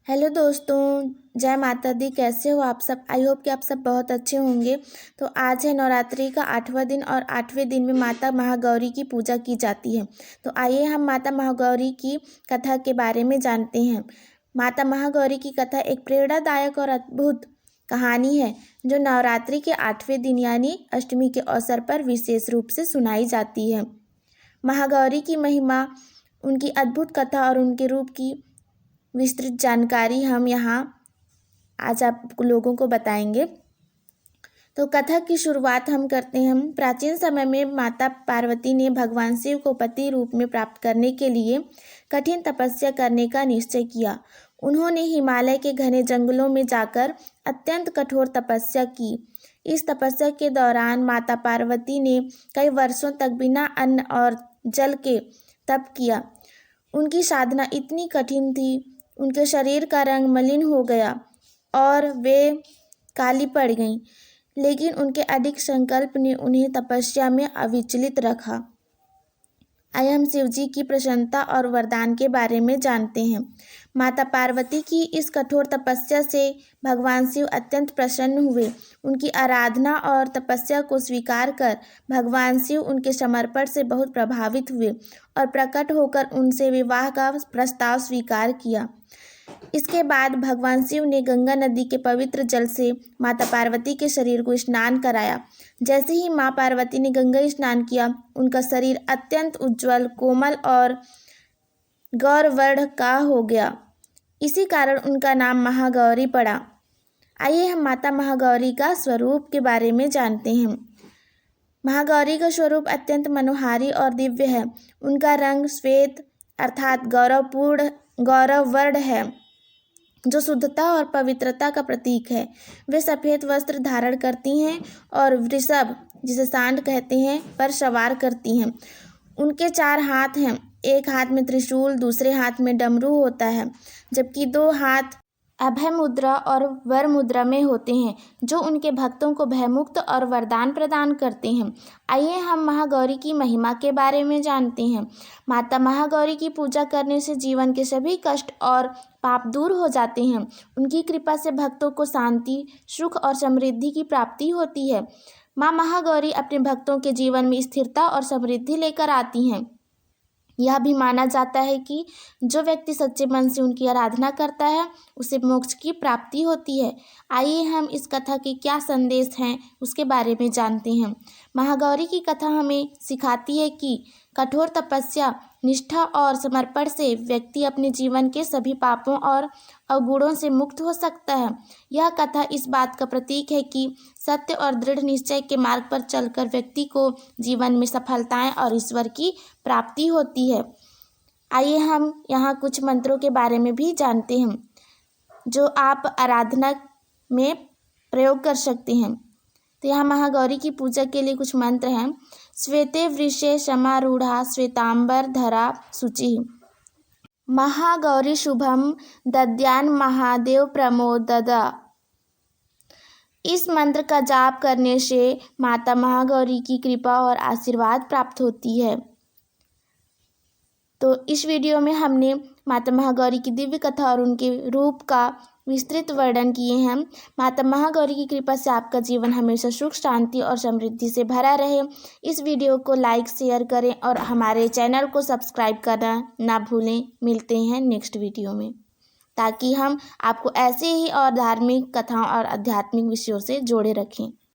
Hello दोस्तों, जय माता दी। कैसे हो आप सब? आई होप कि आप सब बहुत अच्छे होंगे। तो आज है नवरात्रि का 8वां दिन और 8वें दिन में माता महागौरी की पूजा की जाती है। तो आइए हम माता महागौरी की कथा के बारे में जानते हैं। माता महागौरी की कथा एक प्रेरणादायक और अद्भुत कहानी है जो नवरात्रि के 8वें दिन यानी अष्टमी के अवसर पर विशेष रूप से सुनाई जाती है। महागौरी की महिमा, उनकी अद्भुत कथा और उनके रूप की विस्तृत जानकारी हम यहाँ आज आप लोगों को बताएंगे। तो कथा की शुरुआत हम करते हैं। प्राचीन समय में माता पार्वती ने भगवान शिव को पति रूप में प्राप्त करने के लिए कठिन तपस्या करने का निश्चय किया। उन्होंने हिमालय के घने जंगलों में जाकर अत्यंत कठोर तपस्या की। इस तपस्या के दौरान माता पार्वती ने कई वर्षों तक बिना अन्न और जल के तप किया। उनकी साधना इतनी कठिन थी, उनके शरीर का रंग मलिन हो गया और वे काली पड़ गईं, लेकिन उनके अडिग संकल्प ने उन्हें तपस्या में अविचलित रखा। आइए हम शिव जी की प्रसन्नता और वरदान के बारे में जानते हैं। माता पार्वती की इस कठोर तपस्या से भगवान शिव अत्यंत प्रसन्न हुए। उनकी आराधना और तपस्या को स्वीकार कर भगवान शिव उनके समर्पण से बहुत प्रभावित हुए और प्रकट होकर उनसे विवाह का प्रस्ताव स्वीकार किया। इसके बाद भगवान शिव ने गंगा नदी के पवित्र जल से माता पार्वती के शरीर को स्नान कराया। जैसे ही माँ पार्वती ने गंगा स्नान किया, उनका शरीर अत्यंत उज्जवल, कोमल और गौरवर्ण का हो गया। इसी कारण उनका नाम महागौरी पड़ा। आइए हम माता महागौरी का स्वरूप के बारे में जानते हैं। महागौरी का स्वरूप अत्यंत मनोहारी और दिव्य है। उनका रंग श्वेत अर्थात गौरवर्ण है, जो शुद्धता और पवित्रता का प्रतीक है। वे सफ़ेद वस्त्र धारण करती हैं और वृषभ, जिसे सांड कहते हैं, पर सवार करती हैं। उनके 4 हाथ हैं। एक हाथ में त्रिशूल, दूसरे हाथ में डमरू होता है, जबकि 2 हाथ अभय मुद्रा और वर मुद्रा में होते हैं, जो उनके भक्तों को भयमुक्त और वरदान प्रदान करते हैं। आइए हम महागौरी की महिमा के बारे में जानते हैं। माता महागौरी की पूजा करने से जीवन के सभी कष्ट और पाप दूर हो जाते हैं। उनकी कृपा से भक्तों को शांति, सुख और समृद्धि की प्राप्ति होती है। माँ महागौरी अपने भक्तों के जीवन में स्थिरता और समृद्धि लेकर आती हैं। यह भी माना जाता है कि जो व्यक्ति सच्चे मन से उनकी आराधना करता है, उसे मोक्ष की प्राप्ति होती है। आइए हम इस कथा के क्या संदेश हैं उसके बारे में जानते हैं। महागौरी की कथा हमें सिखाती है कि कठोर तपस्या, निष्ठा और समर्पण से व्यक्ति अपने जीवन के सभी पापों और अवगुणों से मुक्त हो सकता है। यह कथा इस बात का प्रतीक है कि सत्य और दृढ़ निश्चय के मार्ग पर चलकर व्यक्ति को जीवन में सफलताएं और ईश्वर की प्राप्ति होती है। आइए हम यहाँ कुछ मंत्रों के बारे में भी जानते हैं, जो आप आराधना में प्रयोग कर सकते हैं। तो यहाँ महागौरी की पूजा के लिए कुछ मंत्र हैं। श्वेते वृषे समारूढ़ा श्वेतांबर धरा शुचि, महागौरी शुभम दद्यान महादेव प्रमोददा। इस मंत्र का जाप करने से माता महागौरी की कृपा और आशीर्वाद प्राप्त होती है। तो इस वीडियो में हमने माता महागौरी की दिव्य कथा और उनके रूप का विस्तृत वर्णन किए हैं। माता महागौरी की कृपा से आपका जीवन हमेशा सुख, शांति और समृद्धि से भरा रहे। इस वीडियो को लाइक, शेयर करें और हमारे चैनल को सब्सक्राइब करना ना भूलें। मिलते हैं नेक्स्ट वीडियो में, ताकि हम आपको ऐसे ही और धार्मिक कथाओं और आध्यात्मिक विषयों से जोड़े रखें।